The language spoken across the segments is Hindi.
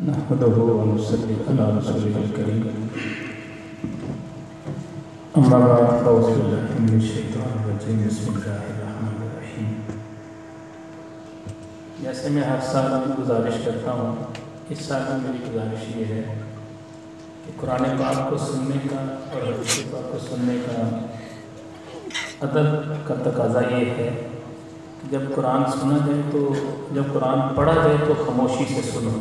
नहमदुहु व नुसल्ली अला रसूलिहिल करीम। अम्मा बाद फ़अऊज़ु बिल्लाहि मिनश शैतानिर रजीम। बिस्मिल्लाहिर रहमानिर रहीम। जैसे मैं हर साल गुजारिश करता हूँ, इस साल में मेरी गुजारिश ये है कि कुरान पाक को सुनने का और हदीस पाक को सुनने का अदब का तकाज़ा ये है कि जब कुरान सुना जाए तो जब कुरान पढ़ा जाए तो खामोशी से सुनो।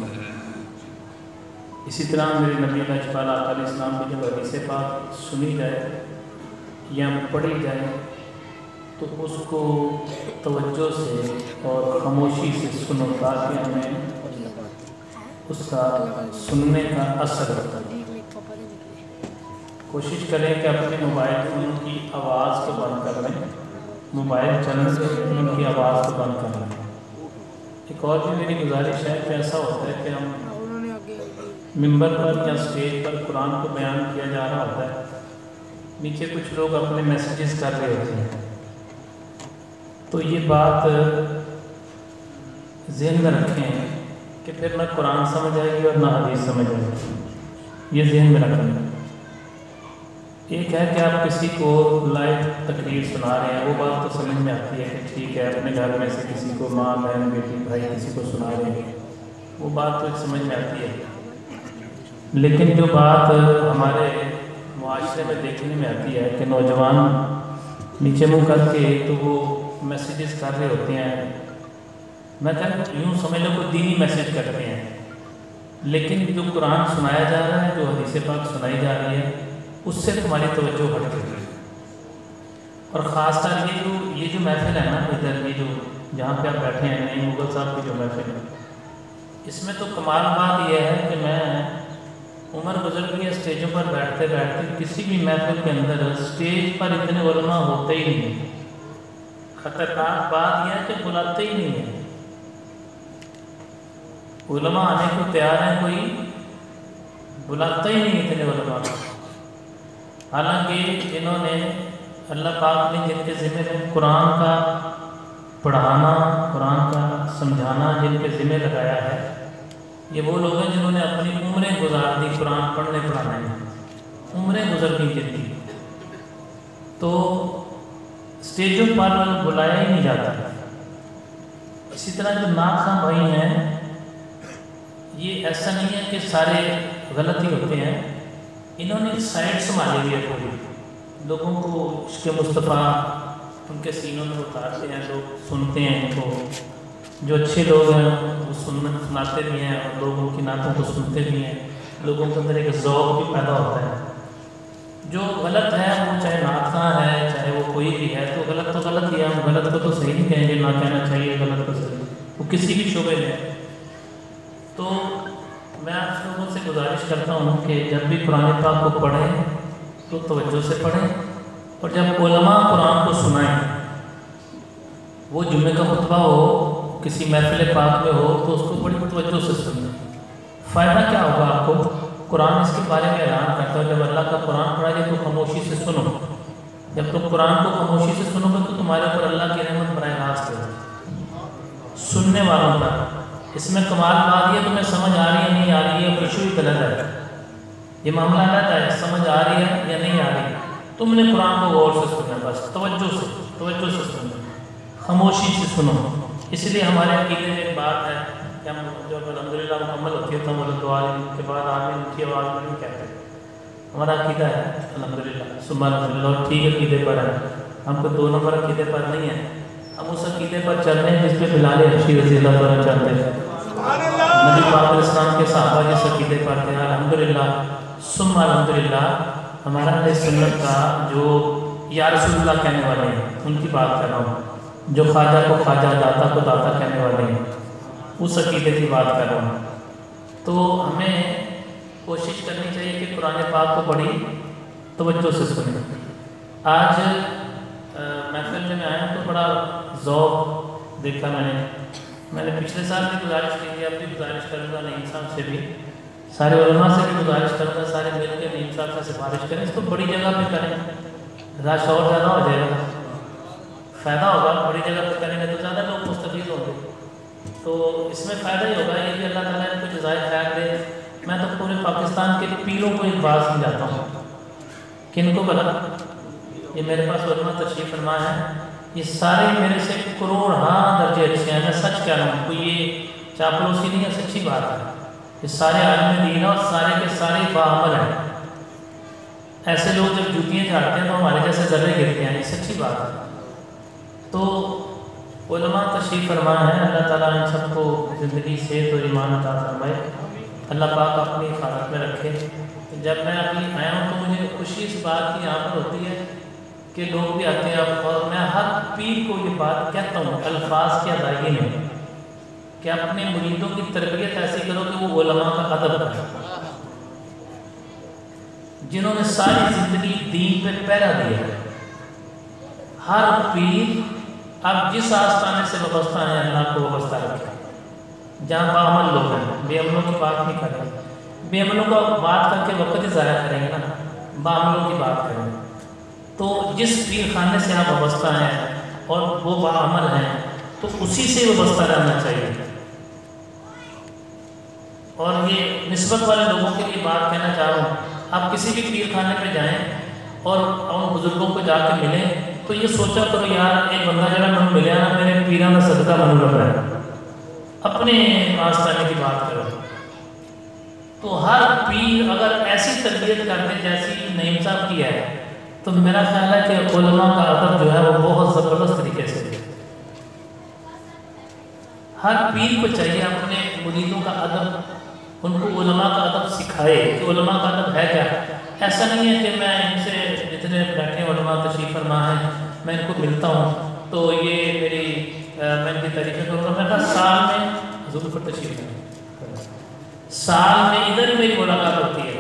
इसी तरह मेरे नबी अलैहिस्सलाम की जब हदीस पाक सुनी जाए या पढ़ी जाए तो उसको तवज्जो से और खामोशी से सुनो ताकि हमें उसका सुनने का असर होता है। कोशिश करें कि अपने मोबाइल फ़ोन की आवाज़ को बंद कर लें, मोबाइल चलने से उनकी आवाज़ को बंद कर लें। एक और भी मेरी गुजारिश है कि ऐसा होता है कि हम मिंबर पर या स्टेज पर कुरान को बयान किया जा रहा होता है, नीचे कुछ लोग अपने मैसेजेस कर रहे होते हैं, तो ये बात ज़हन में रखें कि फिर ना कुरान समझ आएगी और ना हदीस समझ आएगी। ये ज़हन में रखें। एक है कि आप किसी को लाइव तकरीर सुना रहे हैं, वो बात तो समझ में आती है कि ठीक है, अपने घर में से किसी को माँ बहन बेटी भाई किसी को सुना रहे हैं, वो बात तो समझ में आती है। लेकिन जो बात हमारे मुआशरे में देखने में आती है कि नौजवान नीचे मुँह करके तो वो मैसेजेस कर रहे होते हैं, मैं कहता यूँ समझ लो कोई दीनी मैसेज करते हैं, लेकिन जो कुरान सुनाया जा रहा है, जो हदीस पाक सुनाई जा रही है, उससे तुम्हारी तवज्जो हट गई। और ख़ासकर ये जो महफिल है ना, इधर ये जो जहाँ पे आप बैठे हैं नई मुगल साहब की जो महफिल है, इसमें तो कमाल बात यह है कि मैं उम्र गुजर गई है स्टेजों पर बैठते बैठते, किसी भी महफिल के अंदर स्टेज पर इतने उलमा होते ही नहीं। ख़तरनाक बात यह है कि बुलाते ही नहीं है, उलमा आने को तैयार हैं, कोई बुलाता ही नहीं इतने उलमा। हालांकि इन्होंने अल्लाह पाक ने जिनके ज़िम्मे में कुरान का पढ़ाना, कुरान का समझाना जिनके ज़िम्मे लगाया है, ये वो लोग हैं जिन्होंने अपनी उम्रें गुजार दी कुरान पढ़ने पढ़ाने में, उम्रें गुजर गई जिनकी, तो स्टेजों पर बुलाया ही नहीं जाता। इसी तरह जो नाख़ा भाई हैं, ये ऐसा नहीं है कि सारे गलत ही होते हैं, इन्होंने साइड संभाली हुई है पूरी, लोगों को इश्क़ मुस्तफ़ा उनके सीनों में उतारते हैं, लोग सुनते हैं इनको। जो अच्छे लोग हैं वो सुनाते भी हैं और लोगों की नातों को सुनते भी हैं, लोगों के अंदर एक ज़ौक़ भी पैदा होता है। जो गलत है वो चाहे नाता है चाहे वो कोई भी है, तो गलत ही है, हम गलत को तो सही नहीं कहेंगे, ना कहना चाहिए गलत को सही, वो किसी भी शोबे में। तो मैं आप लोगों से गुजारिश करता हूँ कि जब भी कुरान पाक को पढ़ें तो तवज्जो से पढ़ें, और जब उलमा कुरान को सुनाएं, वो जुम्मे का खुतबा हो, किसी महफिल पाक में हो, तो उसको बड़ी तवज्जो से सुनें। फ़ायदा क्या होगा आपको? कुरान इसके बारे में ऐलान करता है, जब अल्लाह का कुरान पढ़ा जाए तो खामोशी से सुनो। जब तुम कुरान को खामोशी से सुनोगे तो तुम्हारे ऊपर अल्लाह की रहमत बराह रास्त है सुनने वालों पर। इसमें कमाल बात ये तुम्हें समझ आ रही है नहीं आ रही है, इशू ही गलत है, ये मामला अलग है, समझ आ रही है या नहीं आ रही, तुमने कुरान को गौर से सुनना, बस तवज्जो से सुनो, खामोशी से सुनो। इसलिए हमारे अक़ीदे में एक बात है कि हम जब अल्हम्दुलिल्लाह मुकम्मल होती है तो हम दुआ के बाद आमीन की आवाज़ में नहीं कहते। हमारा अक़ीदा है अल्हम्दुलिल्लाह सुम्मा अल्हम्दुलिल्लाह, ठीक अक़ीदे पर है, हम तो 2 नंबर अक़ीदे पर नहीं है, हम उस अक़ीदे पर चल रहे हैं जिस पे बिलाल हबशी रज़ियल्लाहु अन्हु चलते थे, नबी पाक इस्लाम के सहाबा जिस अक़ीदे पर थे। अल्हम्दुलिल्लाह सुम्मा अल्हम्दुलिल्लाह हमारा सुन्नत का जो या रसूलुल्लाह कहने वाले हैं उनकी बात कर रहा हूँ, जो ख्वाजा को ख्वाजा दाता को दाता कहने वाले हैं, उस अक़ीदे की बात कर रहा हूँ। तो हमें कोशिश करनी चाहिए कि कुरान पाक को बड़ी तवज्जो से सुनें। आज महफिल में आया तो बड़ा ज़ौक़ देखा मैंने पिछले साल भी गुजारिश की थी, अब भी गुजारिश करूँगा नईम साहब से भी, सारे उलमा से भी गुजारिश करूँगा, सारे मिल के नईम साहब से सिफारिश करें, इसको बड़ी जगह पे करें, रश और ज़्यादा हो जाएगा, फ़ायदा होगा। बड़ी जगह पे करेंगे तो ज़्यादा लोग मुस्तफ़ीद होंगे। तो तो इसमें फ़ायदा ही होगा, ये भी अल्लाह ताला इनको जज़ाए खैर दे। मैं तो पूरे पाकिस्तान के पीरों को एक बात समझाता हूँ, किनको भला, ये मेरे पास उलमा तशरीफ़ फरमा है, ये सारे मेरे से करोड़ दर्जे अच्छे हैं। मैं सच कह रहा हूँ, कोई ये चापलूसी नहीं है, सच्ची बात है। ये सारे आलम दीन और सारे के सारे बाअमल हैं। ऐसे लोग जब जूतियाँ झाड़ते हैं तो हमारे जैसे ज़र्रे गिरते हैं, ये सच्ची बात है। तो उलमा तशरीफ़ फरमा है, अल्लाह ताला इन सबको ज़िंदगी सेहत और ईमान अता फरमाए, अल्लाह पाक अपनी हिफाजत में रखे। जब मैं अभी आया हूँ तो मुझे खुशी इस बात की यहाँ पर होती है कि लोग भी आते हैं, और मैं हर पीर को ये बात कहता हूँ अल्फाज की अदायगी में कि अपने मुरीदों की तरबियत ऐसी करो कि वो उलमा का अदब करें, जिन्होंने सारी ज़िंदगी दीन पे पहरा दिया है। हर पीर आप जिस आस्थाने से वाबस्ता है अल्लाह को वाबस्ता रखें। जहाँ बाअमल लोग हैं, बेअमलों की बात नहीं कर रहे, बेअमलों का बात करके वक्त ही ज़ाया करेंगे ना, बाअमलों की बात करेंगे। तो जिस पीर खाने से आप वाबस्ता हैं और वो बाअमल हैं तो उसी से वाबस्ता रहना चाहिए। और ये निस्बत वाले लोगों के लिए बात कहना चाह रहा हूँ, आप किसी भी पीर खाने पे जाएं और उन बुजुर्गों को जाके मिलें तो ये सोचा करो यार एक बंदा जरा मैं मिले ना, मेरे पीरा में सदका बन रहा है, अपने आस्थाने की बात करो। तो हर पीर अगर ऐसी तरबियत करते जैसी नईम साहब की है तो मेरा ख्याल है कि उलमा का अदब जो है वो बहुत ज़बरदस्त तरीके से है। हर पीर को चाहिए अपने मुरीदों का अदब, उनको उलमा का अदब सिखाए कि उलमा का अदब है क्या। ऐसा नहीं है कि मैं इनसे जितने बैठे उलमा तशरीफ़ फरमा हैं मैं इनको मिलता हूँ तो ये मेरी मैं इनकी तारीफ़ें करूँगा। मेरे पास साल में हुज़ूर पर तशरीफ़ है, साल में इधर मेरी मुलाकात होती है।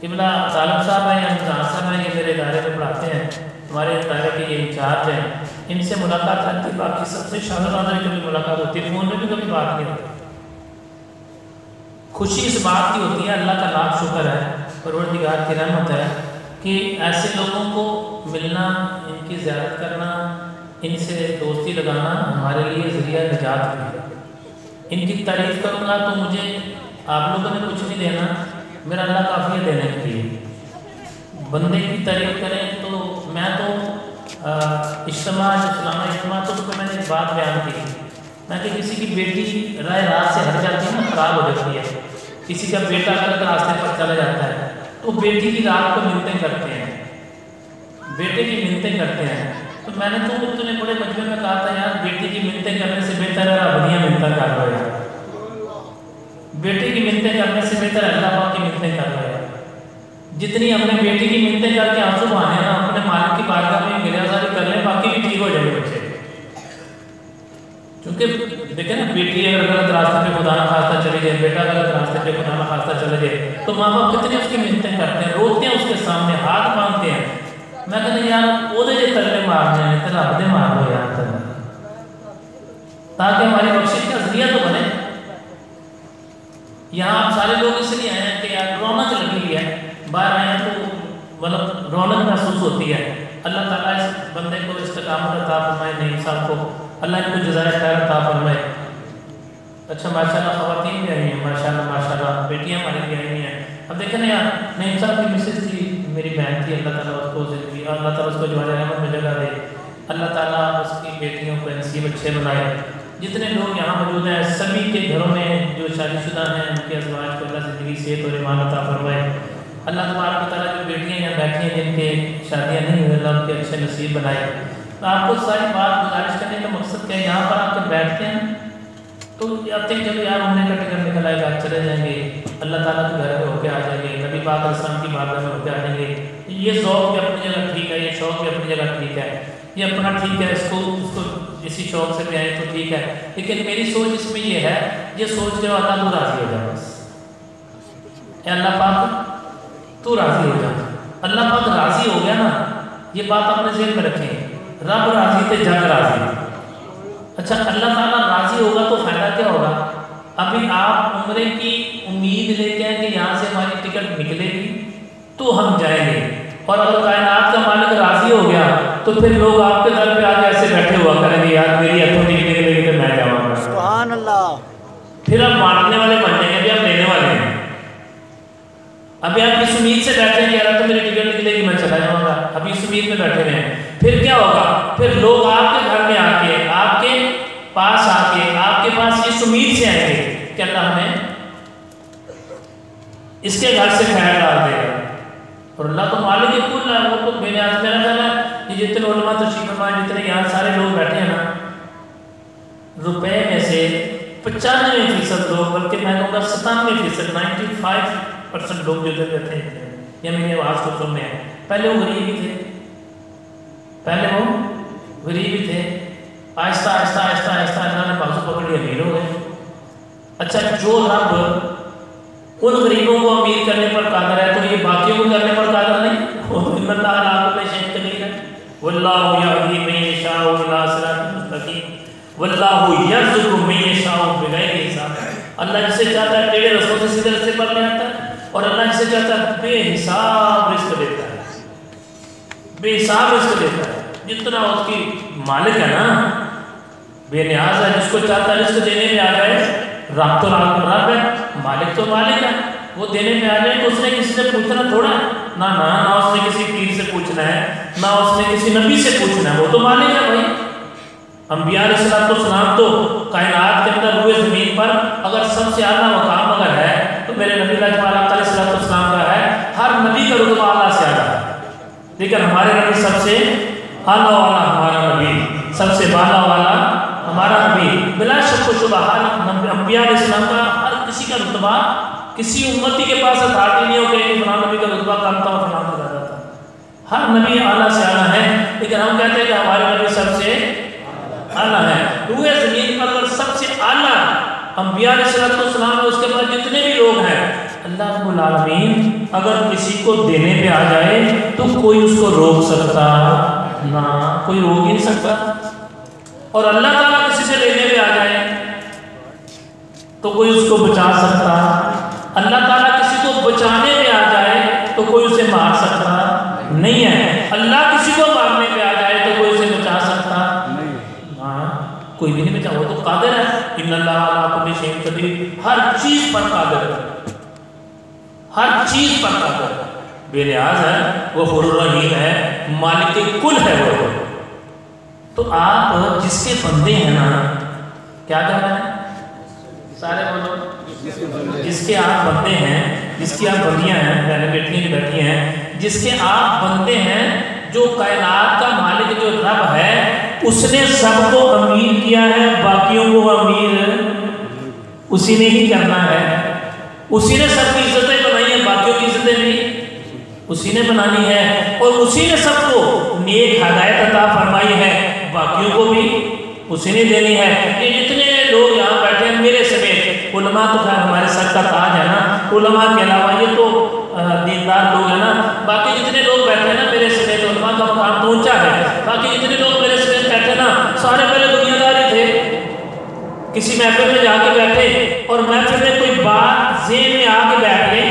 इमला तालिब साहब हैं या जहाँ साहब हैं, ये मेरे इदारे में पढ़ाते हैं, हमारे इदारे के ये इंचार्ज हैं, इनसे मुलाकात रहती है। बाकी सबसे शाहज़ादा की कभी मुलाकात होती है, फ़ोन में भी कभी बात नहीं होती। खुशी इस बात की होती है, अल्लाह का लाख शुक्र है, परवरदिगार की रहमत है कि ऐसे लोगों को मिलना, इनकी ज़ियारत करना, इनसे दोस्ती लगाना हमारे लिए ज़रिया निजात भी है। इनकी तारीफ़ करूँगा तो मुझे आप लोगों ने कुछ नहीं देना, मेरा अल्लाह काफ़ी है देने के लिए। बंदे की तारीफ़ करें तो मैं तो इज्तिमा इस्लामी इज्तिमा तो उसको मैंने एक बात बयान की, मैं कि किसी की बेटी राह रात से हट जाती है ना, ख़राब हो जाती है, किसी का बेटा गलत रास्ते पर चला जाता है तो बेटी की रात को मिन्नतें करते हैं, बेटे की मिन्नतें करते हैं। तो मैंने तो उतने बड़े मजमे में कहा था यार बेटी की मिन्नतें करने से बेहतर है रबनियाँ मिन्नतें कर लो यार, बेटे की मिन्नतें करने से बेहतर अल्लाह पाक की मिन्नतें कर लो यार। जितनी हमने बेटी की मिन्नतें करके आंसू बहाने ना, अपने मालिक की बारगाह में गिरफ्तारी कर लें, बाकी भी ठीक हो जाएंगे बच्चे। क्योंकि देखें ना, बेटी अगर गलत रास्ते पे खुदा ना खास्ता चले जाए, बेटा गलत रास्ते पे खुदा ना खास्ता चले जाए तो माँ बाप कितनी उसकी मिन्नतें करते हैं, रोते हैं उसके सामने, हाथ मांगते हैं। मैं कहते यार ओदे जे तरले मारने हैं तो रब दे मार लो यार तरले, ताकि हमारी बख्शिश का जरिया तो बने। यहाँ आप सारे लोग इसलिए आए हैं कि यार रौनक लगी हुई है, बाहर आए तो मतलब रौनक महसूस होती है। अल्लाह ताला इस बंदे को इस्तिकामत अता फरमाए, नईम साहब को अल्लाह इनको जज़ाए खैर अता फरमाए। अच्छा माशाल्लाह ख़वातीन भी आई हैं, माशाल्लाह माशाल्लाह बेटियाँ हमारी भी आई हैं। अब देखें ना यार, नईम साहब की मिसेज थी, मेरी बहन थी, अल्लाह ताला उसको ज़िंदगी, अल्लाह ताला उसको जवान रहमत में जगह दे, अल्लाह ताला उसकी बेटियों को नसीब अच्छे बनाए। जितने लोग यहाँ मौजूद हैं सभी के घरों में जो शादीशुदा हैं उनके अज़वाज को अल्लाह ज़िंदगी सेहत और ईमान अता फरमाए। अल्लाह तबारक व तआला जो बेटियाँ यहाँ बैठी हैं जिनके शादियाँ नहीं हुई, अल्लाह उनके अच्छे नसीब बनाए। तो आपको सारी बात गुजारिश करने का मकसद क्या है, यहाँ पर आकर बैठते हैं तो आते हैं चलो यार हमने का टिकट निकल आएगा, चले जाएंगे, अल्लाह ताला के घर में होके आ जाएंगे, नबी पाक अलैहिस्सलाम की बारगाह में होके आ जाएंगे। ये शौक़ भी अपनी जगह ठीक है, ये शौक़ भी अपनी जगह ठीक है, ये अपना ठीक है, इसको इसी शौक़ से भी आए तो ठीक है। लेकिन मेरी सोच इसमें ये है, ये सोच के अल्लाह तू राज़ी हो जाए, बस अल्लाह पाक तू राज़ी हो जा। अल्लाह पाक राज़ी हो गया ना, ये बात अपने ज़हन में रखें, रब राज़ी थे जग राज़ी। अच्छा अल्लाह ताला राज़ी होगा तो फ़ायदा क्या होगा। अभी आप उम्रे की उम्मीद लेके आए कि यहाँ से हमारी टिकट निकलेगी तो हम जाएंगे, और अगर कायनात का मालिक राज़ी हो गया तो फिर लोग आपके दर पे आके ऐसे बैठे हुआ करेंगे यार मेरी अथॉरिटी निकलेगी तो मैं जाऊँगा। सुभान अल्लाह। अभी आप इस उम्मीद से बैठे हैं यार तो मेरी टिकट निकलेगी मैं चला जाऊंगा, अभी इस उम्मीद में बैठे हुए हैं। फिर क्या होगा, फिर लोग आपके घर में आके आपके पास इस उम्मीद से आएंगे कि अल्लाह हमें इसके घर से खैर डाल देगा। और अल्लाह तो मालिक कुल है, वो तो बेनियाज। मेरा ख्याल है कि जितने उलमा तशरीफ फरमाए, जितने यहाँ सारे लोग बैठे हैं ना, रुपए में से 95% लोग, बल्कि मैं कहूँगा 97%, 95% लोग जो रहते हैं या मेरी आवाज़ को सुनने हैं, पहले वो गरीब ही थे, आहिस्ता आहिस्ता अल्लाह ने बाजू पकड़ी अमीर हो गए। अच्छा, जो रब उन गरीबों को अमीर करने पर कादर है, तो ये बाकियों को करने पर कादर नहीं? वो तो इन्नल्लाह अला कुल्लि शैइन क़दीर है। वल्लाहु यहदी मन यशाउ इला सिरातिन मुस्तकीम वल्लाहु यर्ज़ुक़ु मन यशाउ बिग़ैरि हिसाब। अल्लाह जिसे चाहता है टेढ़े रास्तों से सीधे रास्ते पर ले आता है, और अल्लाह जिसे चाहता है बेहिसाब रिज़्क़ देता है, बेहिसाब रिज़्क़ देता है। जितना उसकी मालिक है ना, बेनियाज है, जिसको चाहता है रिज़्क़ देने में आ जाए। रब तो रब है, मालिक तो मालिक है, वो देने में आ जाए तो उसने किसी से पूछना थोड़ा ना उसने किसी पीर से पूछना है, ना उसने किसी नबी से पूछना है, वो तो मालिक है भाई। अंबिया अलैहिस्सलाम तो कायनात के अंदर हुए ज़मीन पर अगर सबसे आला मकाम अगर है तो मेरे नबी अलैहिस्सलाम का है। हर नबी का रुतबा आला से आला है, लेकिन हमारे नबी सबसे आला वाला हमारा नबी, सबसे बाला वाला हमारा नबी। बिला शक व शुबह हर अंबिया अलैहिस्सलाम का हर किसी का रुतबा, किसी उम्मती के पास अथॉरिटी नहीं हो कि फलां नबी का रुतबा कम था और फलां का ज़्यादा था। हर नबी आला से आला है, लेकिन हम कहते हैं कि हमारे नबी सबसे आला है। हुए ज़मीन पर अगर सबसे आला अंबिया अलैहिस्सलाम है, उसके बाद जितने भी लोग हैं, अल्लाह रब्बुल आलमीन अगर किसी को देने पे आ जाए तो कोई उसको रोक सकता ना, कोई रोक ही नहीं सकता। और अल्लाह ताला किसी से लेने पे आ जाए तो कोई उसको बचा सकता, अल्लाह ताला किसी को बचाने पे आ जाए तो कोई उसे मार सकता नहीं है। अल्लाह किसी को मारने पे आ जाए तो कोई उसे बचा सकता नहीं, हाँ कोई भी नहीं बचा, वो तो कादिर है। इन्नल्लाह अला कुल्लि शैइन क़दीर, हर चीज़ पर कादिर है, हर चीज़ पर कादिर है, बेनियाज है, वो हुर्र रहीम है, मालिक कुल है वो। तो आप जिसके बंदे हैं ना, क्या कहना है सारे बोलो, जिसके आप बंदे हैं, जिसकी आप बंदियां हैं, पहले बेटियां बैठी हैं, जिसके आप बंदे हैं, जो कायनात का मालिक जो रब है, उसने सबको अमीर किया है, बाकियों को अमीर उसी ने ही करना है। उसी ने सबकी इज्जतें बनाई है, बाकियों की इज्जतें भी उसी ने बनानी है, और उसी ने सबको नेक हिदायत अता फरमाई है, बाकियों को भी उसी ने देनी है। ये जितने लोग यहाँ बैठे हैं मेरे समेत, उलमा तो खैर हमारे सर का ताज है ना, उलमा के अलावा ये तो दीनदार लोग हैं ना, बाकी जितने लोग बैठे हैं ना मेरे समेत, उलमा का मकाम तो ऊंचा है, बाकी जितने लोग मेरे समेत बैठे ना, सारे पहले दुनियादारी थे। किसी महफिल में जाके बैठे और महफिल में कोई बात ज़हन में आके बैठ गई,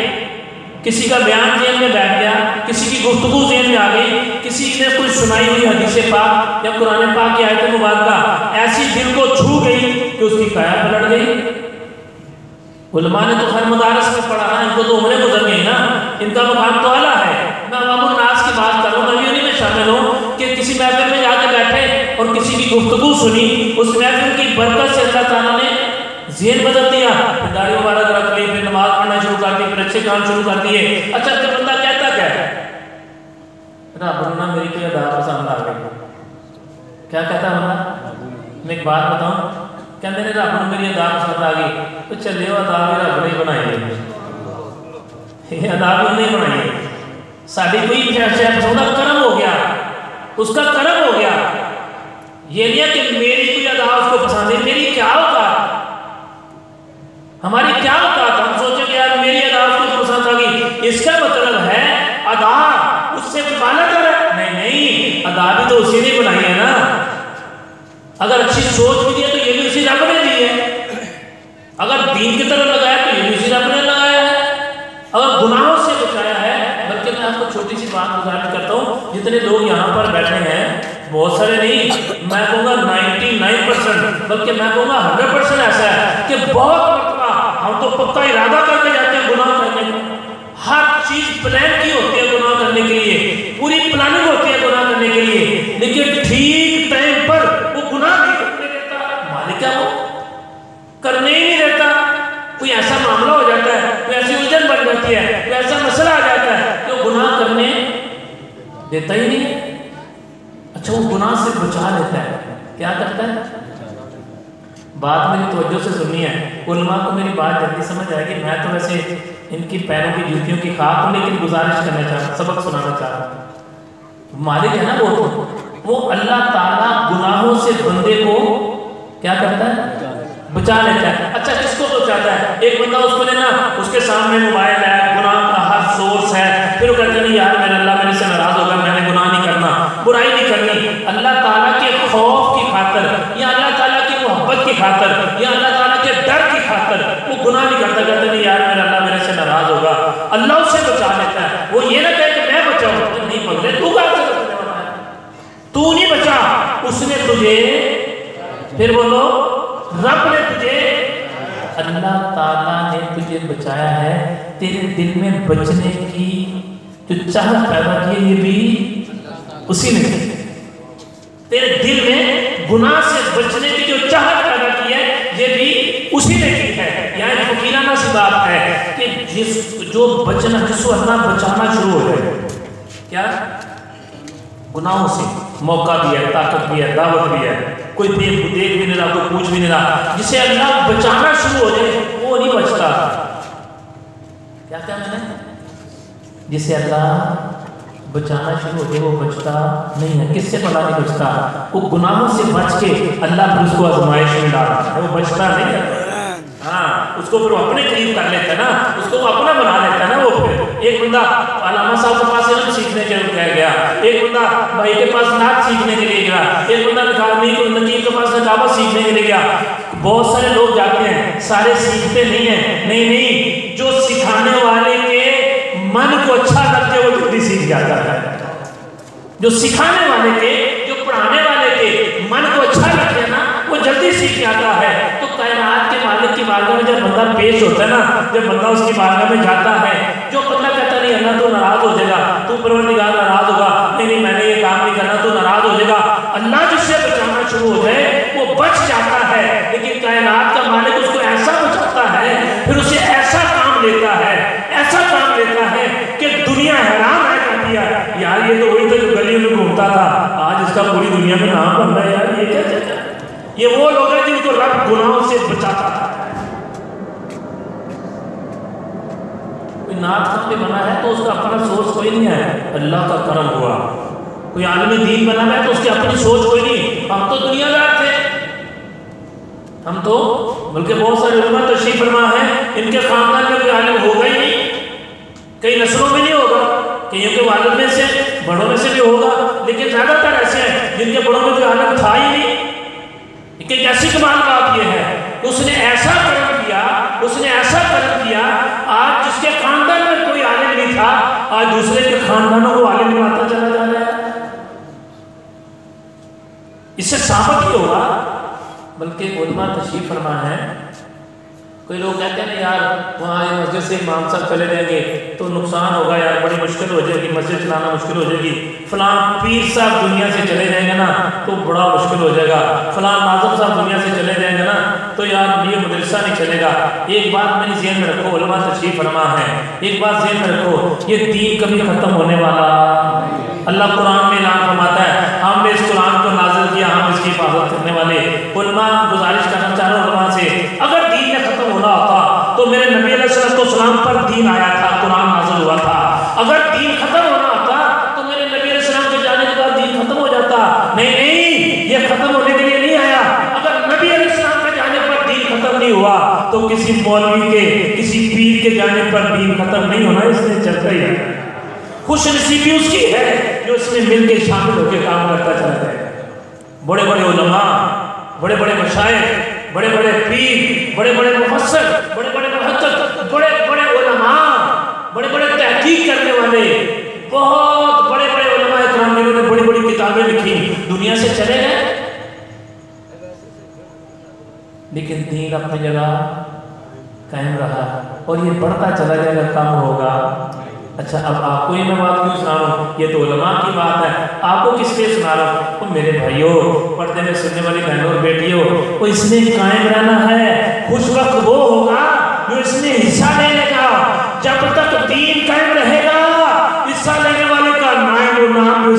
किसी का बयान ज़हन में बैठ गया, किसी की गुफ्तगू ज़हन में आ गई, किसी ने कोई सुनाई हुई हदीस पाक या कुरान पाक की आयत मुबारका ऐसी दिल को छू गई कि उसकी काया पलट गई। उलमा ने तो हर मदारस में पढ़ा है, इनको तो उम्रें गुजर गई ना, इनका मकाम तो आला है। मैं अवामुन नास की बात कर रहा हूँ, मैं भी उन्हीं में शामिल हूँ कि किसी महफिल में जाके बैठे और किसी की गुफ्तगू सुनी, उस महफिल की बरकत से अल्लाह ताला ने ज़हन बदल दिया, फिर दाढ़ी मुबारक रख ली, फिर नमाज पढ़ना शुरू कर दी, फिर अच्छे काम शुरू कर दिए। अच्छा, तो बंदा कहता क्या है, रब ना मेरी कोई अदा पसंद आ गई, क्या कहता है बंदा? मैं एक बात बताऊँ, कहते हैं रब ने मेरी अदा पसंद आ गई, तो चले अदा भी रब ने बनाई है, अदा भी नहीं बनाई है, साड़ी कोई पसंद कर्म हो गया, उसका कर्म हो गया। ये नहीं है कि मेरी कोई अदा उसको पसंद है, मेरी क्या होगा, हमारी क्या औकात, हम सोचे कि यार मेरी अदा उसको पसंद आ गई, इसका मतलब है अदा उससे मुबाला कर, नहीं, अदा भी तो उसी ने बनाई है ना। अगर अच्छी सोच भी दी है तो ये भी उसी रब ने दी है, अगर दीन की तरफ लगाया तो ये भी उसी रब ने लगाया है, अगर गुनाहों से बचाया है। बल्कि मैं आपको छोटी सी बात गुजारिश करता हूँ, जितने लोग यहाँ पर बैठे हैं, बहुत सारे नहीं, मैं कहूँगा 99%, बल्कि मैं कहूँगा 100% ऐसा है कि बहुत हम तो पक्का इरादा करके जाते हैं गुनाह करने का, हर देता ही नहीं है। अच्छा, वो गुनाह से बचा लेता है, क्या करता है? बात मेरी तवज्जो से सुननी है, उलमा को मेरी बात जल्दी समझ आएगी। मैं तो वैसे इनकी पैरों की जूतियों की खाक हूँ, लेकिन गुजारिश करना चाह रहा, सबक सुनाना चाह रहा हूँ। मालिक है ना वो अल्लाह ताला गुनाहों से बंदे को क्या करता है? बचा लेता है। अच्छा, किसको बचाता है? एक बंदा उसको लेना, उसके सामने मोबाइल है, गुनाह का हर सोर्स है, फिर वो कहते नहीं यार मेरा अल्लाह मेरे से नाराज होगा, मैंने गुनाह नहीं करना, बुराई नहीं करनी। अल्लाह ताला के खौफ की खातर या अल्लाह ताला की मोहब्बत की खातर या अल्लाह ताला के डर की खातर वो गुनाह नहीं करता, कहते नहीं यार मेरा अल्लाह मेरे से नाराज होगा, अल्लाह उसे बचा लेता है। वो ये ना कहे कि मैं बचाऊं, नहीं पकड़े, तू कहां से बचने वाला है? तू नहीं बचा, उसने तुझे, फिर बोलो रब ने तुझे, अल्लाह ताला ने तुझे बचाया है। तेरे दिल में बचने की जो चाहत पैदा की है ये भी उसी ने की। तेरे दिल में गुनाह से बचने की जो चाहत पैदा की है ये भी उसी ने की है। यानी फकीराना सी बात है कि जो बचना, जिसको अल्लाह बचाना शुरू हो जाए, क्या गुनाहों से, मौका भी है, ताकत भी है, दावत भी है, कोई देख भी नहीं रहा, कोई पूछ भी नहीं रहा, जिसे अल्लाह बचाना शुरू हो जाए वो नहीं बचता। क्या क्या मैंने, जिसे अल्लाह बचाना शुरू हो जाए वो बचता नहीं है। किससे भला नहीं बचता? वो गुनाहों से बच के अल्लाह फिर उसको आजमाइश में डालता है, वो बचता नहीं है। हाँ, उसको फिर अपने करीब कर लेता है ना, उसको अपना बना लेता है ना। वो फिर एक बंदा अल्लामा साहब के पास इल्म सीखने के लिए गया, एक बंदा भाई के पास नात सीखने के लिए गया, एक बंदा नकीब के पास नकाबत सीखने के लिए गया। बहुत सारे लोग जाते हैं, सारे सीखते नहीं है। नहीं, जो सिखाने वाले के मन को अच्छा लगता है वो जल्दी सीख जाता है। जो सिखाने वाले के, जो पढ़ाने वाले के मन को अच्छा लगता है ना, वो जल्दी सीख जाता है। तो कायनात के मालिक की बारगाह में जब बंदा पेश होता है ना, जब बंदा उसकी बारगाह में जाता है, जो बंदा कहता नहीं अल्लाह तू नाराज हो जाएगा, तू परवरदिगार नाराज होगा, नहीं मैंने ये काम नहीं करना, तू नाराज हो जाएगा, अल्लाह जिससे बचाना शुरू हो जाए वो बच जाता है। लेकिन कायनात का मालिक उसको ऐसा बचाता है, फिर उसे ऐसा काम लेता है, ऐसा काम लेता है कि दुनिया हैरान रह जाती है। यार ये तो वही तो गलियों में घूमता था, आज इसका पूरी दुनिया में नाम बन रहा है। यार ये क्या चल रहा है? ये वो लोग हैं जिनको रब गुनाहों से बचाता था। कोई नाथ खान बना है तो उसका अपना सोच कोई नहीं है, अल्लाह का करम हुआ। कोई आलमी दीन बना है तो उसकी अपनी सोच कोई नहीं। हम तो दुनियादार थे, हम तो, बल्कि बहुत सारे उलमा तशरीफ फरमा है, इनके खानदान में कोई आलिम होगा ही नहीं, कई नस्लों में नहीं होगा, कईयों के वालिद में से, बड़ों में से भी होगा, लेकिन ज्यादातर ऐसे हैं जिनके बड़ों में कोई आलिम था ही नहीं। एक ऐसी कमाल बात यह है, उसने ऐसा कर्म किया, उसने ऐसा कर्म किया, आज जिसके खानदान में कोई आलिम नहीं था, आज दूसरे के खानदानों को आलिम बनाता चला जा रहा है। इससे साबित ही होगा, बल्कि उलमा तशरीफ फरमा है। कोई लोग कहते हैं यार वहाँ मस्जिद से इमाम साहब चले जाएंगे तो नुकसान होगा, यार बड़ी मुश्किल हो जाएगी, मस्जिद चलाना मुश्किल हो जाएगी, फलां पीर साहब दुनिया से चले जाएंगे ना तो बड़ा मुश्किल हो जाएगा, फलां नाज़िम साहब दुनिया से चले जाएंगे ना तो यार ये मदरसा नहीं चलेगा। एक बात मेरी ज़हन में रखो, उलमा तशरीफ फरमा है, एक बात ज़हन में रखो, ये दीन कभी ख़त्म होने वाला, अल्लाह कुरान में ऐलान फरमाता है हमने इस कुरान को नाज़िल किया, हम इसकी हिफाजत करने वाले। उलमा गुजारिश करना चाह रहा हूँ उलमा से, अगर दीन ने ख़त्म होना होता तो मेरे नबी अलैहिस्सलाम पर दीन आया था, कुरान नाज़िल हुआ था। अगर दीन ख़त्म होना होता तो मेरे नबी अलैहिस्सलाम के जाने के बाद दीन ख़त्म हो जाता। नहीं, ये ख़त्म होने के लिए नहीं आया। अगर नबी अलैहिस्सलाम के जाने पर दीन ख़त्म नहीं हुआ तो किसी मौलवी के, किसी पीर के जाने पर दीन ख़त्म नहीं होना, इसलिए चलता ही है। खुशनसीबी उसकी है जो इसमें मिलकर शामिल होकर काम करता चला जाए। बड़े बड़े उलमा, बड़े बड़े मशाइख, बड़े बड़े पीर, बड़े बड़े मुफस्सिर, बड़े बड़े मुहद्दिस, बड़े बड़े उलमा, बड़े बड़े तहकीक करने वाले, बहुत बड़े बड़े उलमा इकराम जिन्होंने बड़ी बड़ी किताबें लिखी, दुनिया से चले गए, लेकिन दीन अपनी जगह कायम रहा और ये बढ़ता चला जाएगा, कम होगा। अच्छा, अब आपको ये मैं बात क्यों सुना रहा हूँ? ये तो उलमा की बात है, आपको किस लिए सुना रहा हूँ? तो मेरे भाइयों, पर्दे में सुनने वाली बहनों और बेटियों, तो इसमें कायम रहना है। खुश वक्त वो होगा जो इसमें हिस्सा ले लेगा। जब तक दीन कायम रहेगा, हिस्सा लेने वाले का नाम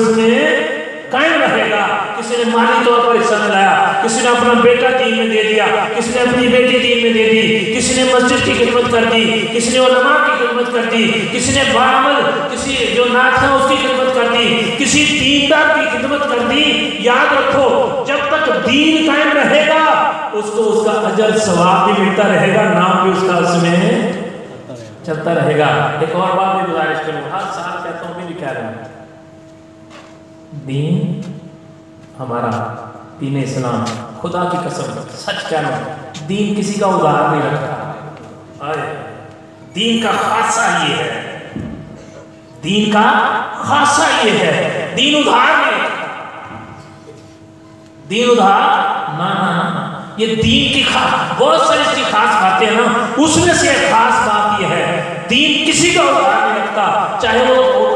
अपनी बेटी दीन में दे दी, किसी ने मस्जिद की खिदमत कर दी, किसी ने उलमा की खिदमत कर दी, किसी ने बामल किसी जो नाथ था उसकी खिदमत कर दी, किसी दीनदार की खिदमत कर दी। याद रखो जब तक दीन कायम रहेगा उसको उसका अजर सवाब भी मिलता रहेगा, नाम भी उसका उसमें चलता रहेगा। एक और बात भी गुजारिश करूँ, हर साल कहता हूँ, भी कह रहा हूँ, दीन हमारा दीन इस्लाम, खुदा की कसम सच कह रहा हूँ, दीन किसी का उधार नहीं रखता। दीन का खासा ये है, दीन का खासा ये है, दीन उधार नहीं रखता, दीन उधार ना ना ना। ये दीन की खास बहुत सारी इसकी खास बातें हैं ना, उसमें से एक खास बात ये है, दीन किसी का उधार नहीं रखता। चाहे वो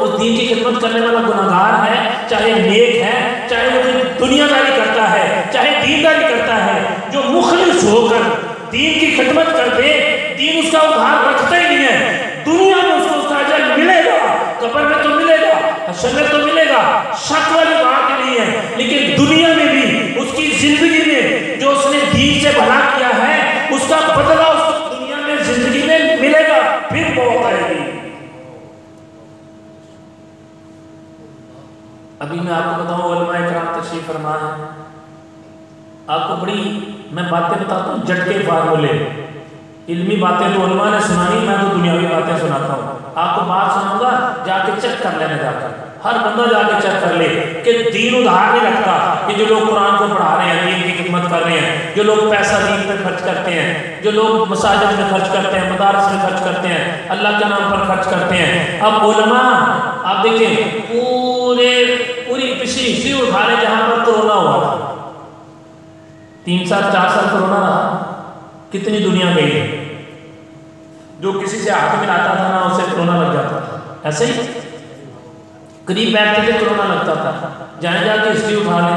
दीन की खिदमत करने वाला गुनाहगार है, चाहे नेक है, चाहे वो दुनियादारी करता है, चाहे दीनदारी करता है, जो मुखलिस होकर दीन की खिदमत कर दे, दीन उसका उधार रखता ही नहीं है। दुनिया में उसको उसका अजर मिलेगा, कब्र में तो मिलेगा, हश्र में तो मिलेगा, शक वाली बात नहीं है। लेकिन दुनिया में भी उसकी जिंदगी में जो उसने दीन से भला किया है उसका बदला उसको दुनिया में जिंदगी में मिलेगा, फिर मौत आएगी। अभी मैं आपको बताऊं, उलमा इकराम तशरीफ फरमा है, आपको बड़ी मैं बातें बताता हूँ, झटके फार्मूले, इल्मी बातें तो उलमा ने सुनाई, मैं तो दुनियावी बातें सुनाता हूँ। आपको बात सुनाऊंगा, जाके चेक कर लेना, जाकर हर बंदा जाके चेक कर ले कि दीन उधार नहीं रखता। कि जो लोग कुरान को पढ़ा रहे हैं, दीन की खिदमत कर रहे हैं, जो लोग पैसा दीन पर खर्च करते हैं, जो लोग मसाजिद में खर्च करते हैं, मदारस में खर्च करते हैं, अल्लाह के नाम पर खर्च करते हैं। अब उलमा आप देखें, पूरी पिछली हिस्ट्री उठा ले, जहाँ पर कोरोना हुआ था, 3 साल 4 साल कोरोना रहा, कितनी दुनिया गई। जो किसी से हाथ मिलाता था ना उसे कोरोना लग जाता था, ऐसे ही करीब बैठते थे कोरोना लगता था। जाए जाके हिस्ट्री उठा ले,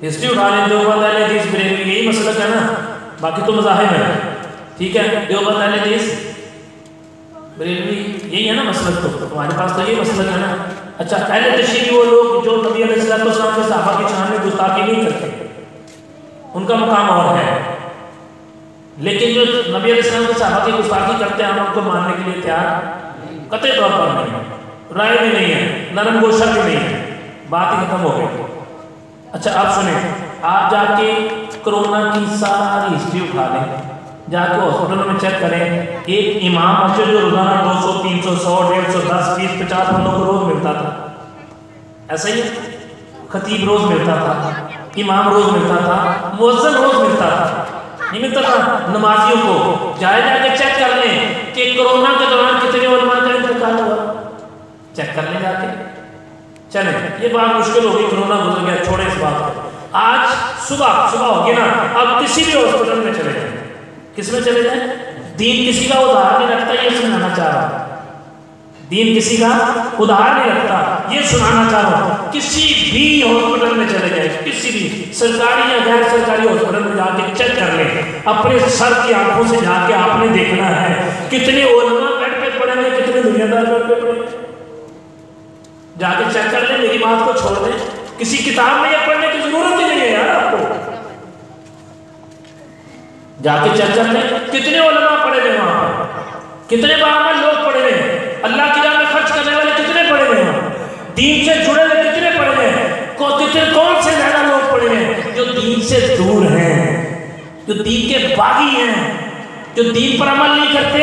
हिस्ट्री उठा ले, देवबंद अहले हदीस बरेलवी, यही मसलक है ना, बाकी तो मज़ाहिब है, ठीक है। देवबंद अहले हदीस बरेलवी यही है ना मसलक, तो तुम्हारे पास तो यही मसलक है ना। अच्छा, अहले तशरीह वो लोग जो नबी अलैहिस्सलाम के सहाबा की शान में गुस्ताखी नहीं करते, उनका मकाम और है। लेकिन जो नबी अलैहिस्सलाम के सहाबा की गुस्ताखी करते हैं, हम उनको मानने के लिए तैयार कतई तौर पर नहीं है, राय भी नहीं है, नरम गोशा भी नहीं है, बात ही खत्म हो गई। अच्छा आप सुने, आप जाके कोरोना की सारी हिस्ट्री उठा लें, जाके हॉस्पिटल में चेक करें। एक इमाम मस्जिद जो रोजाना 200 300 100 150 10 20 50 बंदों को रोज मिलता था, ऐसा ही खतीब रोज मिलता था, इमाम रोज मिलता था, मुअज्जिन रोज मिलता था, नहीं मिलता था नमाजियों को। जाके चेक कर लें कि कोरोना के दौरान कितने उलमा का इंतकाल हुआ, चेक कर लें जाके। चले, ये बात मुश्किल हो गई, कोरोना गुजर गया, छोड़े इस बात को। आज सुबह होगी ना, अब किसी भी हॉस्पिटल में चले जाए, किस में चले जाए, दीन किसी का उधार नहीं रखता, ये सुनाना चाह रहा हूँ। दीन किसी का उधार नहीं रखता, ये सुनाना चाह रहा हूँ। किसी भी हॉस्पिटल में चले जाए, किसी भी सरकारी या गैर सरकारी हॉस्पिटल में जाके चेक कर लें, अपने सर की आंखों से जाके आपने देखना है कितने उलमा बेड पे पड़े हैं, कितने दुनियादार बेड पे पड़े हैं। जाके चेक कर ले, मेरी बात को छोड़ दें, किसी किताब में ये पढ़ने की जरूरत ही नहीं है यार आपको। जाके चेक कर ले कितने उलमा पढ़े हुए वहां पर, कितने बामल लोग पढ़े हुए हैं, अल्लाह की राह में खर्च करने वाले कितने पढ़े हुए हैं, दीन से जुड़े हुए कितने पढ़े हुए हैं, कौन से ज्यादा लोग पढ़े हैं जो दीन से दूर हैं, जो दीन के बागी हैं, जो दीन पर अमल नहीं करते,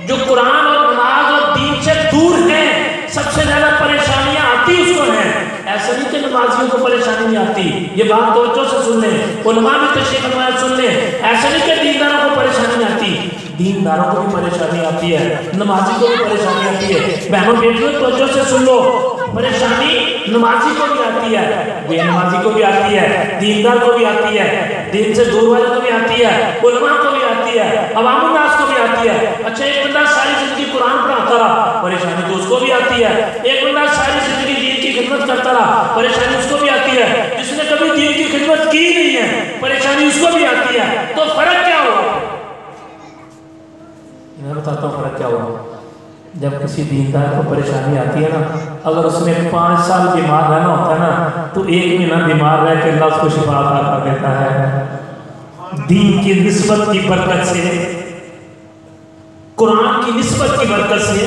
जो कुरान और नमाज और दीन से दूर हैं। सबसे ज्यादा परेशानियां आती उसको हैं, ऐसा नहीं कि नमाजियों को परेशानी नहीं आती। ये बात तवज्जो से सुन लें, उलमा भी तशरीह फरमाया सुन लें, ऐसा नहीं कि दीनदारों को परेशानी नहीं आती, दीनदारों को भी परेशानी आती है, नमाजी को भी परेशानी आती है। बहनों बेटियों तवज्जो से सुन लो, परेशानी नमाजी को भी आती है, बेनमाजी को भी आती है, दीनदार को भी आती है, दीन से दूर वाले को भी आती है, उलमा को भी आती है, अवामुन नास को भी आती है। अच्छा, एक बंदा सारी जिंदगी कुरान पढ़ाता रहा, परेशानी तो उसको भी आती है। एक बंदा सारी जिंदगी दीन की खिदमत करता रहा, परेशानी उसको भी आती है। जिसने कभी दीन की खिदमत की नहीं है, परेशानी उसको भी आती है। तो फर्क क्या हुआ? मैं बताता हूँ फर्क क्या हुआ। जब किसी दीनदार को परेशानी आती है ना, अगर उसने 5 साल बीमार रहना होता है ना, तो 1 महीना बीमार रह के अल्लाह उसको शिफा अता कर देता है। दीन की निस्बत की बरकत से, कुरान की निस्बत की बरकत से,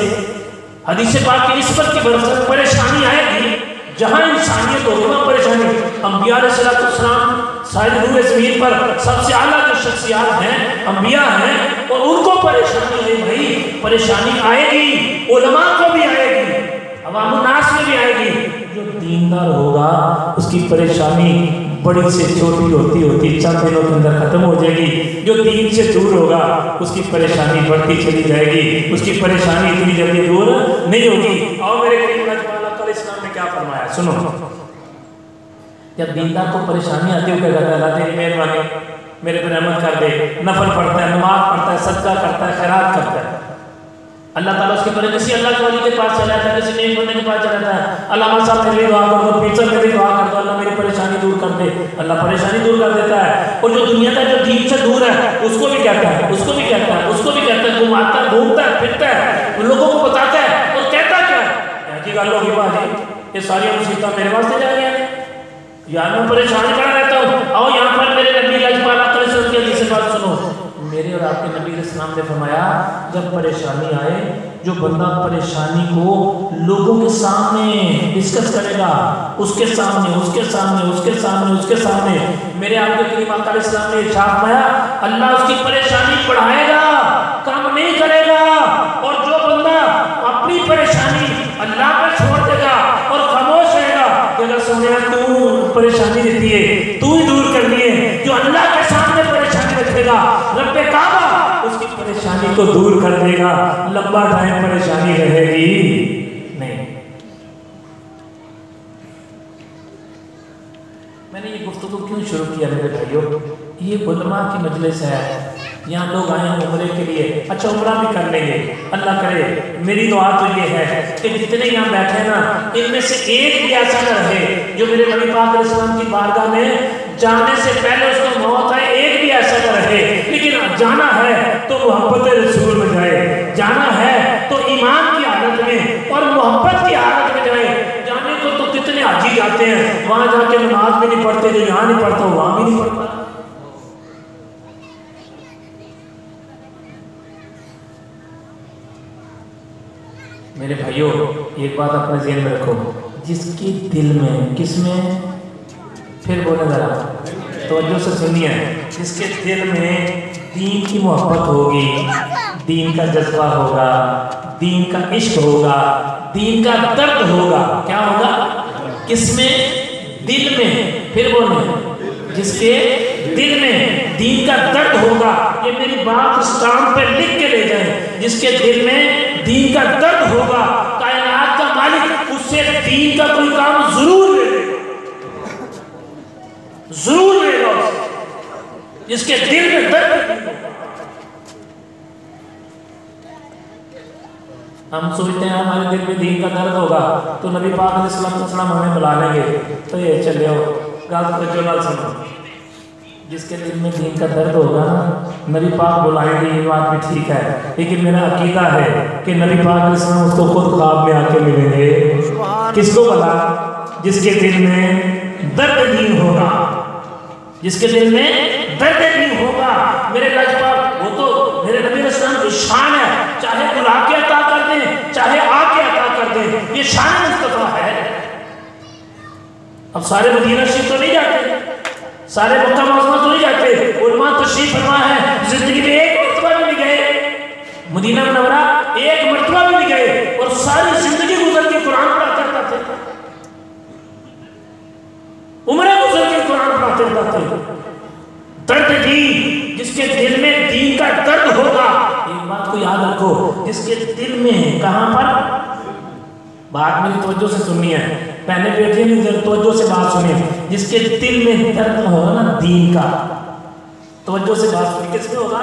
हदीस पाक की निस्बत की बरकत से परेशानी आएगी। जहां इंसानियत होगी वहां परेशानी। अंबिया अलैहिस्सलाम सारे पूरे ज़मीन पर सबसे आला जो शख्सियात हैं अंबिया हैं, और उनको परेशानी है भाई, परेशानी आएगी, उलमा को भी आएगी, अवामुन्नास में भी आएगी। जो दीनदार होगा उसकी परेशानी बड़ी से छोटी होती होती चंद दिनों के अंदर खत्म हो जाएगी। जो दीन से दूर होगा उसकी परेशानी बढ़ती चली जाएगी, उसकी परेशानी इतनी जल्दी दूर नहीं होगी। और मेरे इस्लाम ने क्या फरमाया सुनो, जब दीनदार को परेशानी आती है क्या कहता है, अल्लाह तेरी मेहरबानी मेरे पर रहमत कर दे, नफल पढ़ता है, नमाज पढ़ता है, सदका करता है, खैरात करता है, अल्लाह ताला उसके पर किसी अल्लाह के वली के पास चला जाता है, किसी नेक बंदे के पास चला जाता है, अल्लाह साहब मेरे लिए दुआ कर दो, पीछे मेरे लिए दुआ कर दो, अल्लाह मेरी परेशानी दूर कर दे, अल्लाह परेशानी दूर कर देता है। और जो दुनिया का जो दीन से दूर है उसको भी कहता है, उसको भी कहता है, उसको भी कहता है, घुमाता है, घूमता है, फिरता है, उन लोगों को बताता है और कहता क्या है कि गल होगी बाजी ये सारी मुसीबत मेरे वास्ते जा रही है यार, मैं परेशान खड़ा रहता हूँ। आओ यहाँ पर मेरे नबी लजपाल के हदीस बात सुनो, मेरे और आपके नबी इस्लाम ने फरमाया जब परेशानी आए, जो बंदा परेशानी को लोगों के सामने डिस्कस करेगा, उसके सामने उसके सामने उसके सामने उसके सामने, मेरे आपके करीम आका इस्लाम ने इरशाद फरमाया अल्लाह उसकी परेशानी बढ़ाएगा, कम नहीं करेगा। और जो बंदा अपनी परेशानी अल्लाह पर छोड़ देगा और खामोश रहेगा कि अगर सोनिया तू परेशानी देती है तू ही दूर करनी है, जो अल्लाह के सामने परेशानी रखेगा रब्बे काबा उसकी परेशानी को दूर कर देगा, लंबा टाइम परेशानी रहेगी नहीं। मैंने ये गुफ्तगू क्यों शुरू किया मेरे भाइयों, ये उलमा की मजलिस है, यहाँ लोग आए हैं उम्रे के लिए, अच्छा उम्रा भी कर लेंगे, अल्लाह करे। मेरी दुआ तो ये है कि जितने यहाँ बैठे ना इनमें से एक भी ऐसा न रहे जो मेरे नबी पाक अलैहिस्सलाम की बारगाह में जाने से पहले उसको मौत आए, एक भी ऐसा न रहे। लेकिन जाना है तो मोहब्बत रसूल में जाए, जाना है तो ईमान की हालत में और मोहब्बत की हालत में जाए। जाने को तो कितने हाजी जाते हैं, वहाँ जाके नमाज भी नहीं पढ़ते, जो यहाँ नहीं पढ़ता वहाँ भी नहीं पढ़ता। मेरे भाइयों एक बात अपने ज़हन में रखो, जिसके दिल में किसमें, फिर बोले जरा तवज्जो से सुनिए, जिसके दिल में दीन की मोहब्बत होगी, दीन का जज्बा होगा, दीन का इश्क होगा, दीन का दर्द होगा, क्या होगा किसमें, दिल में, फिर बोले जिसके दिल में दीन का दर्द होगा। ये मेरी बात स्टाम्प पे लिख के ले जाए, जिसके दिल में दीन का दर्द होगा, कायनात का मालिक उससे दीन का कोई काम जरूर ले लेगा, जरूर लेगा उससे, जिसके दिल में दर्द। हम सोचते हैं हमारे दिल में दीन का दर्द होगा तो नबी पाक अलैहिस्सलाम हमें बुला लेंगे, तो ये चले हो गाल को जो ना सुनो, जिसके दिल में दीन का दर्द होगा ना नबी पाक बुलाएंगे, ये बात भी ठीक है, लेकिन मेरा अकीदा है कि नबी पाक अलैहिस्सलाम उसको खुद ख्वाब में आके मिलेंगे। किसको बुला, जिसके दिल में दर्द दीन होगा, जिसके दिल में दर्द दीन होगा। मेरे लाजवाब वो तो मेरे नबी अलैहिस्सलाम की शान है, चाहे बुला के अता कर दें चाहे आके अता कर दें, ये शान मुस्तफा है। अब सारे मदीना शरीफ तो नहीं जाते, सारे मक्का मुअज़्ज़मा तो नहीं जाते, उलमा तशरीफ फरमा है, जिंदगी में एक मरतबा भी नहीं गए मदीना मुनव्वरा, एक मरतबा भी नहीं गए और सारी जिंदगी गुजर के कुरान पढ़ा करते थे, उम्र गुजर के कुरान पढ़ाते थे। दर्द दीन, जिसके दिल में दीन का दर्द होगा, एक बात को याद रखो, जिसके दिल में कहां पर, बात मेरी तवज्जो से सुननी है, पहले बैठिए नहीं तवज्जो से बात सुनिए, जिसके दिल में दर्द होगा ना दीन का, तवज्जो से बात सुनिए, किसमें होगा,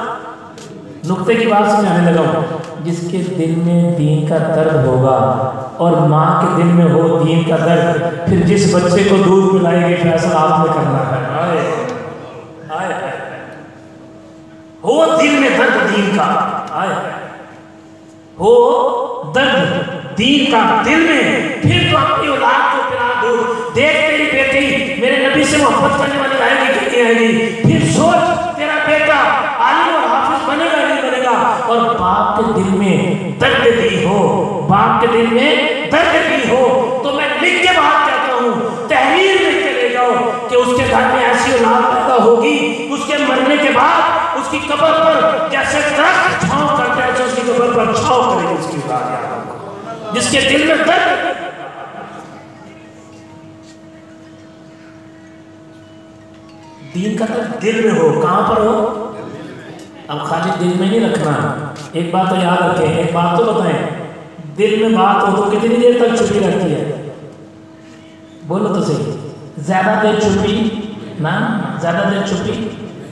नुक्ते की बात समझाने लगा हूं, जिसके दिल में दीन का दर्द होगा और माँ के दिल में हो दीन का दर्द, फिर जिस बच्चे को दूध पिलाएगी फैसला आपने करना है। आए हो दिल में दर्द दीन का, आए हो दर्द दीन का दिल में, फिर तो अपनी औलाद को पिला दो। देख तेरी बेटी मेरे नबी से मोहब्बत करने वाली आएगी, कितनी आएगी, फिर सोच तेरा दिल में दर्द दी हो, बाप के दिल में दर्द दी हो, तो मैं लिख के बात कहता हूँ, तहरीर लिख के ले जाओ कि उसके घर में ऐसी औलाद पैदा होगी, उसके मरने के बाद उसकी कब्र पर जैसे दरख्त छांव करता है, उसकी कब्र पर छांव करेगी उसकी औलाद, जिसके दिल में दर्द। दीन का दर्द दिल में हो, कहां पर हो? अब खाली दिल में नहीं रखना। एक बात तो याद रखें, एक बात तो बताएं, दिल में बात हो तो कितनी देर तक छुपी रहती है? बोलो तो सही। ज्यादा देर छुपी ना, ज्यादा देर छुपी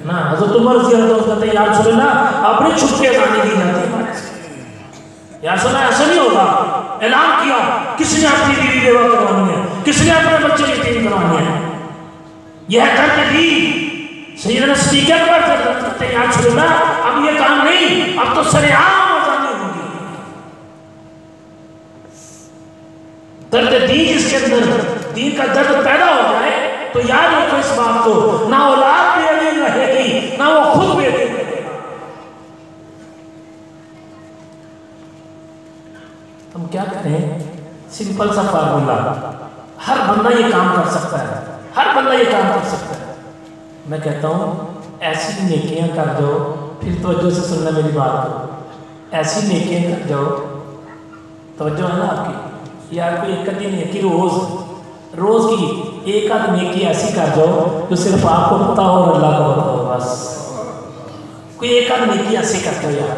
ना। हज़रत उमर रज़ी अल्लाह अन्हु कहते हैं, यार सुनो ना, अपनी छुप के गाने दी जाती है। यार सुना, ऐसा नहीं होगा। ऐलान किया, किसने अपनी बीवी बेवा करवानी है, किसने अपने बच्चे यतीम करवाने हैं, यह दर्द दी सैयदना सिद्दीक़ अकबर करते हैं। यार सुनो ना, अब ये काम नहीं, अब तो सरेआम आज़ादी होगी। दर्द दी जिसके अंदर दीन का दर्द पैदा हो जाए तो याद रखो इस बात को, ना औलाद बेदीन रहेगी, ना वो खुद बेदीन रहेगा। हम क्या करें? सिंपल सा फार्मूला, हर बंदा ये काम कर सकता है, हर बंदा ये काम कर सकता है। मैं कहता हूँ ऐसी नेकियां कर जाओ, फिर तवज्जो से सुनना मेरी बात को, ऐसी नेकियां कर जाओ, तवज्जो है ना आपकी, यार कोई एक कदी नेकी रोज की एक आध नेकी ऐसी कर जाओ जो सिर्फ आपको पता हो और अल्लाह को पता हो। बस कोई एक आध नेकी ऐसी कर दो यार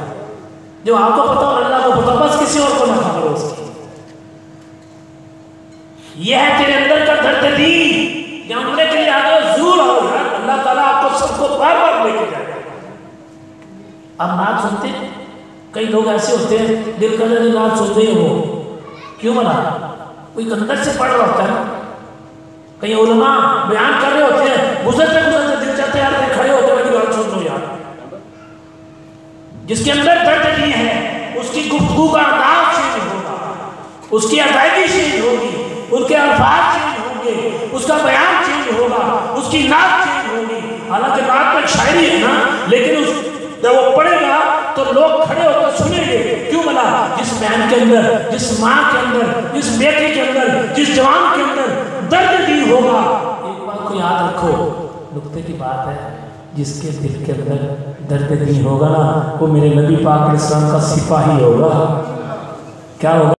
जो आपको पता और अल्लाह को पता, बस किसी और को ना खबर हो उसकी। यह है तेरे अंदर का दर्द दी, जानने के लिए आ जाओ, जरूर आओ यार, अल्लाह ताला आपको सबको बार बार लेके जाएगा। अब नात सुनते, कई लोग ऐसे होते हैं दिल का नात सुनते ही हो, क्यों मना? कोई अंदर से पढ़ रहा होता है, कई उलमा बयान कर रहे होते हैं, गुजरते गुजरते दिल चाहते यार खड़े होते मेरी बात सुन लो यार। जिसके अंदर दर्द नहीं है उसकी गुफ्तगू का अंदाज चेंज होगा, उसकी अदायगी चेंज होगी, उनके अल्फाज चेंज होंगे, उसका बयान चेंज होगा, उसकी नात चेंज होगी। हालांकि नात में शायरी है ना, लेकिन जब वो पढ़ेगा तो लोग खड़े होकर सुनेंगे। क्यों बना? जिस बहन के अंदर, जिस माँ के अंदर, जिस बेटे के अंदर, जिस जवान के अंदर दर्द दी होगा। एक बात को याद रखो, नुक्ते की बात है, जिसके दिल के अंदर दर्द दी होगा ना, वो मेरे नबी पाक अलैहि सलाम का सिपाही होगा। क्या होगा?